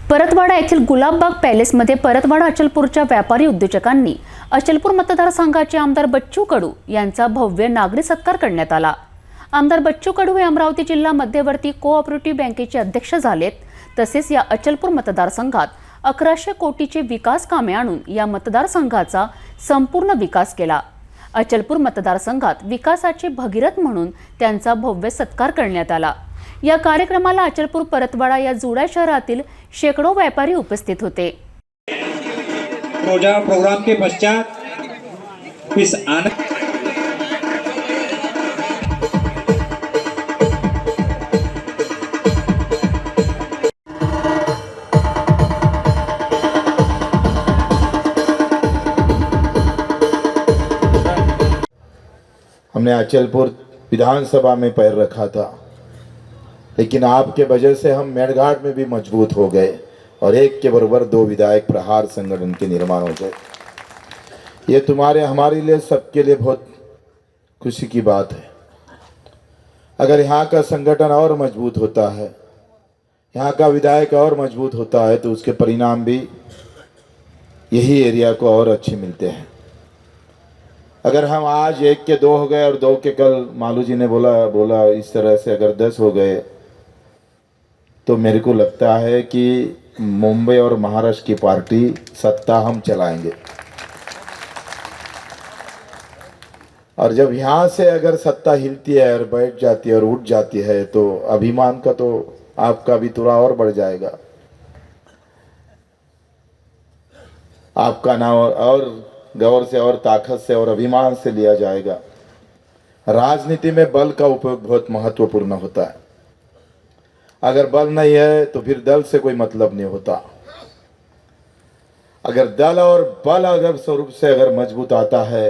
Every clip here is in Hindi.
परतवाडा येथील गुलाबबाग पॅलेसमध्ये परतवाडा अचलपूरच्या व्यापारी उद्योजकांनी अचलपूर मतदारसंघाचे आमदार बच्चू कडू यांचा भव्य नागरी सत्कार करण्यात आला। आमदार बच्चू कडू हे अमरावती जिल्हा मध्यवर्ती कोऑपरेटिव्ह बँकेचे अध्यक्ष झालेत। तसेच या अचलपूर मतदारसंघात 1100 कोटीचे विकास कामे आणून या मतदारसंघाचा संपूर्ण विकास केला। अचलपूर मतदारसंघात विकासाचे भगीरथ म्हणून त्यांचा भव्य सत्कार करण्यात आला। या कार्यक्रमाला अचलपूर परतवाडा या जुड्या शहरातील शेकडो व्यापारी उपस्थित होते। प्रोग्राम के पश्चात इस हमने अचलपुर विधानसभा में पैर रखा था, लेकिन आपके वजह से हम मेड़घाट में भी मजबूत हो गए और एक के बराबर 2 विधायक प्रहार संगठन के निर्माण हो गए। ये तुम्हारे हमारे लिए सबके लिए बहुत खुशी की बात है। अगर यहाँ का संगठन और मजबूत होता है, यहाँ का विधायक और मजबूत होता है, तो उसके परिणाम भी यही एरिया को और अच्छे मिलते हैं। अगर हम आज 1 के 2 हो गए और 2 के कल मालू जी ने बोला इस तरह से अगर 10 हो गए, तो मेरे को लगता है कि मुंबई और महाराष्ट्र की पार्टी सत्ता हम चलाएंगे। और जब यहाँ से अगर सत्ता हिलती है और बैठ जाती है और उठ जाती है, तो अभिमान का तो आपका भी थोड़ा और बढ़ जाएगा। आपका नाम और गौर से और ताकत से और अभिमान से लिया जाएगा। राजनीति में बल का उपयोग बहुत महत्वपूर्ण होता है। अगर बल नहीं है तो फिर दल से कोई मतलब नहीं होता। अगर दल और बल अगर स्वरूप से अगर मजबूत आता है,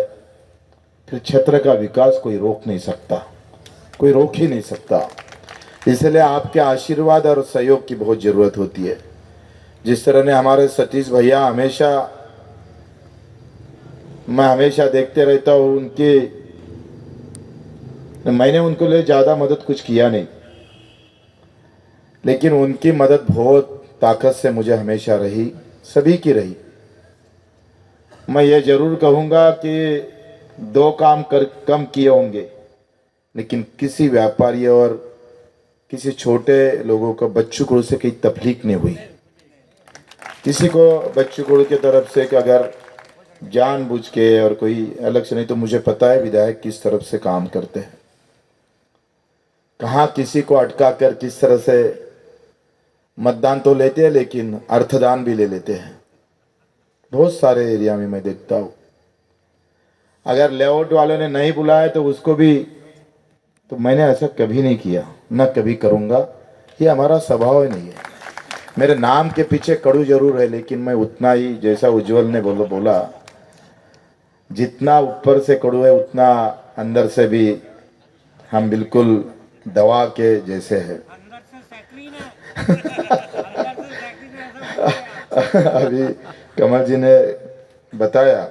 फिर क्षेत्र का विकास कोई रोक नहीं सकता, कोई रोक ही नहीं सकता। इसलिए आपके आशीर्वाद और सहयोग की बहुत ज़रूरत होती है। जिस तरह ने हमारे सतीश भैया मैं हमेशा देखते रहता हूँ मैंने उनको लिए ज़्यादा मदद कुछ किया नहीं, लेकिन उनकी मदद बहुत ताकत से मुझे हमेशा रही, सभी की रही। मैं ये ज़रूर कहूँगा कि 2 काम कम किए होंगे, लेकिन किसी व्यापारी और किसी छोटे लोगों को बच्चू कुड़ से कोई तकलीफ नहीं हुई। किसी को बच्चू कुड़ की तरफ से कि अगर जानबूझ के और कोई अलग से नहीं, तो मुझे पता है विधायक किस तरफ से काम करते हैं, कहाँ किसी को अटका कर किस तरह से मतदान तो लेते हैं, लेकिन अर्थदान भी ले लेते हैं। बहुत सारे एरिया में मैं देखता हूँ। अगर लेआउट वालों ने नहीं बुलाया तो उसको भी, तो मैंने ऐसा कभी नहीं किया, न कभी करूँगा। ये हमारा स्वभाव ही नहीं है। मेरे नाम के पीछे कड़ू जरूर है, लेकिन मैं उतना ही, जैसा उज्जवल ने बोला जितना ऊपर से कड़ू है उतना अंदर से भी हम बिल्कुल दवा के जैसे है। अभी कमल जी ने बताया,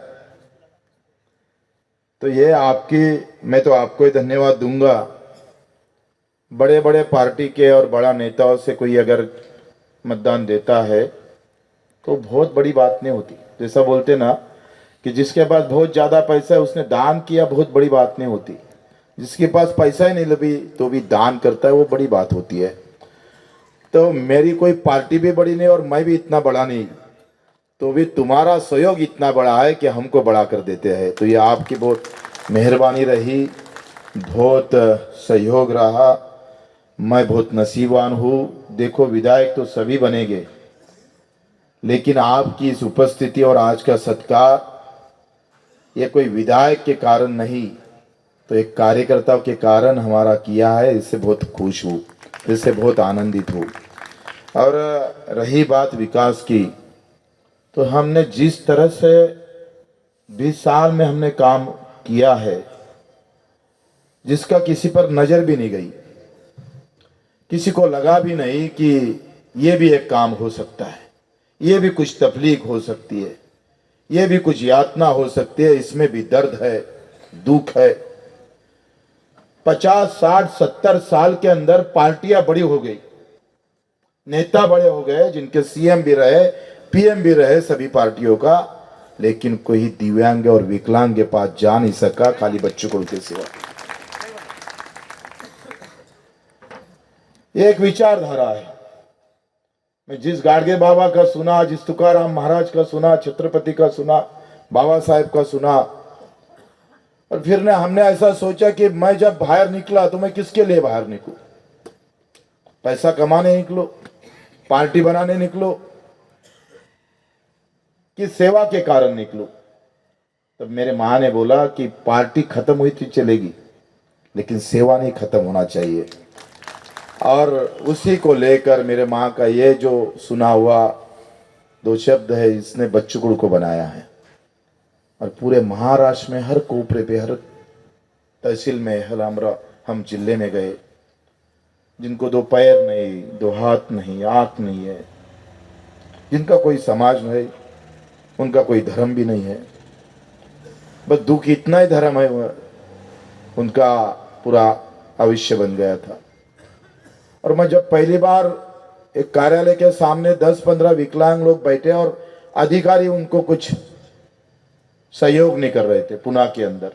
तो ये मैं तो आपको ही धन्यवाद दूंगा। बड़े बड़े पार्टी के और बड़ा नेताओं से कोई अगर मतदान देता है तो बहुत बड़ी बात नहीं होती। जैसा बोलते ना कि जिसके पास बहुत ज़्यादा पैसा है उसने दान किया, बहुत बड़ी बात नहीं होती। जिसके पास पैसा ही नहीं लभी तो भी दान करता है, वो बड़ी बात होती है। तो मेरी कोई पार्टी भी बड़ी नहीं और मैं भी इतना बड़ा नहीं, तो भी तुम्हारा सहयोग इतना बड़ा है कि हमको बड़ा कर देते हैं। तो ये आपकी बहुत मेहरबानी रही, बहुत सहयोग रहा। मैं बहुत नसीबवान हूँ। देखो, विधायक तो सभी बनेंगे, लेकिन आपकी इस उपस्थिति और आज का सत्कार ये कोई विधायक के कारण नहीं, तो एक कार्यकर्ताओं के कारण हमारा किया है। इससे बहुत खुश हूँ, इससे बहुत आनंदित हूँ। और रही बात विकास की, तो हमने जिस तरह से 20 साल में हमने काम किया है, जिसका किसी पर नज़र भी नहीं गई, किसी को लगा भी नहीं कि ये भी एक काम हो सकता है, ये भी कुछ तकलीफ हो सकती है, ये भी कुछ यातना हो सकती है, इसमें भी दर्द है, दुख है। 50, 60, 70 साल के अंदर पार्टियां बड़ी हो गई, नेता बड़े हो गए, जिनके सीएम भी रहे, पीएम भी रहे सभी पार्टियों का, लेकिन कोई दिव्यांग और विकलांग के पास जा नहीं सका, खाली बच्चों को के सिवा। एक विचारधारा है। मैं जिस गाडगे बाबा का सुना, जिस तुकाराम महाराज का सुना, छत्रपति का सुना, बाबा साहेब का सुना, और फिर हमने ऐसा सोचा कि मैं जब बाहर निकला तो मैं किसके लिए बाहर निकलूं? पैसा कमाने निकलो, पार्टी बनाने निकलो, कि सेवा के कारण निकलो? तब मेरे मां ने बोला कि पार्टी खत्म हुई थी चलेगी, लेकिन सेवा नहीं खत्म होना चाहिए। और उसी को लेकर मेरे माँ का ये जो सुना हुआ 2 शब्द है, इसने बच्चू को बनाया है। और पूरे महाराष्ट्र में हर कोपरे पे, हर तहसील में, हम जिले में गए, जिनको 2 पैर नहीं, 2 हाथ नहीं, आंख नहीं है, जिनका कोई समाज नहीं, उनका कोई धर्म भी नहीं है, बस दुख इतना ही धर्म है, उनका पूरा भविष्य बन गया था। और मैं जब पहली बार एक कार्यालय के सामने 10-15 विकलांग लोग बैठे और अधिकारी उनको कुछ सहयोग नहीं कर रहे थे पुणे के अंदर,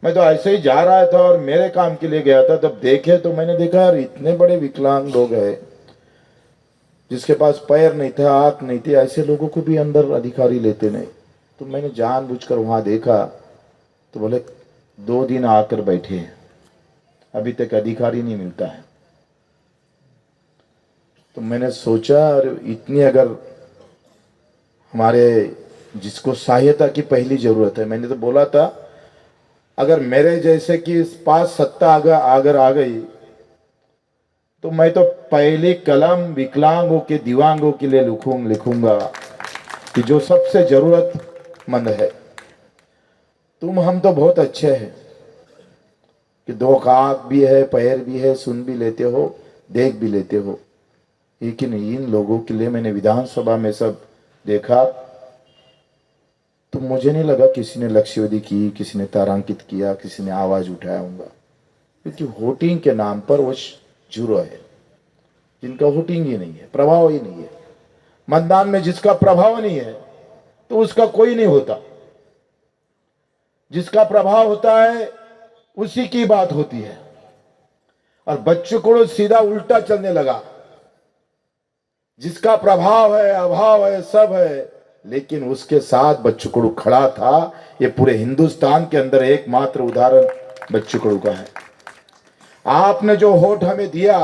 मैं तो ऐसे ही जा रहा था और मेरे काम के लिए गया था, तब देखे तो मैंने देखा यार इतने बड़े विकलांग लोग हैं, जिसके पास पैर नहीं था, आंख नहीं थी, ऐसे लोगों को भी अंदर अधिकारी लेते नहीं। तो मैंने जानबूझकर वहां देखा, तो बोले 2 दिन आकर बैठे हैं, अभी तक अधिकारी नहीं मिलता है। तो मैंने सोचा इतनी अगर हमारे जिसको सहायता की पहली जरूरत है, मैंने तो बोला था अगर मेरे जैसे कि इस पास सत्ता अगर आ गई तो मैं तो पहली कलम विकलांगों के, दिव्यांगों के लिए लिखूंगा कि जो सबसे जरूरतमंद है। हम तो बहुत अच्छे हैं कि 2 आंख भी है, पैर भी है, सुन भी लेते हो, देख भी लेते हो, लेकिन इन लोगों के लिए मैंने विधानसभा में सब देखा तो मुझे नहीं लगा किसी ने लक्ष्यवेदी की, किसी ने तारांकित किया, किसी ने आवाज उठाया होगा, क्योंकि वोटिंग के नाम पर वो जीरो है, जिनका वोटिंग ही नहीं है, प्रभाव ही नहीं है। मतदान में जिसका प्रभाव नहीं है तो उसका कोई नहीं होता, जिसका प्रभाव होता है उसी की बात होती है। और बच्चों को सीधा उल्टा चलने लगा, जिसका प्रभाव है, अभाव है, सब है, लेकिन उसके साथ बच्चू कडू खड़ा था। ये पूरे हिंदुस्तान के अंदर एकमात्र उदाहरण बच्चू कडू का है। आपने जो वोट हमें दिया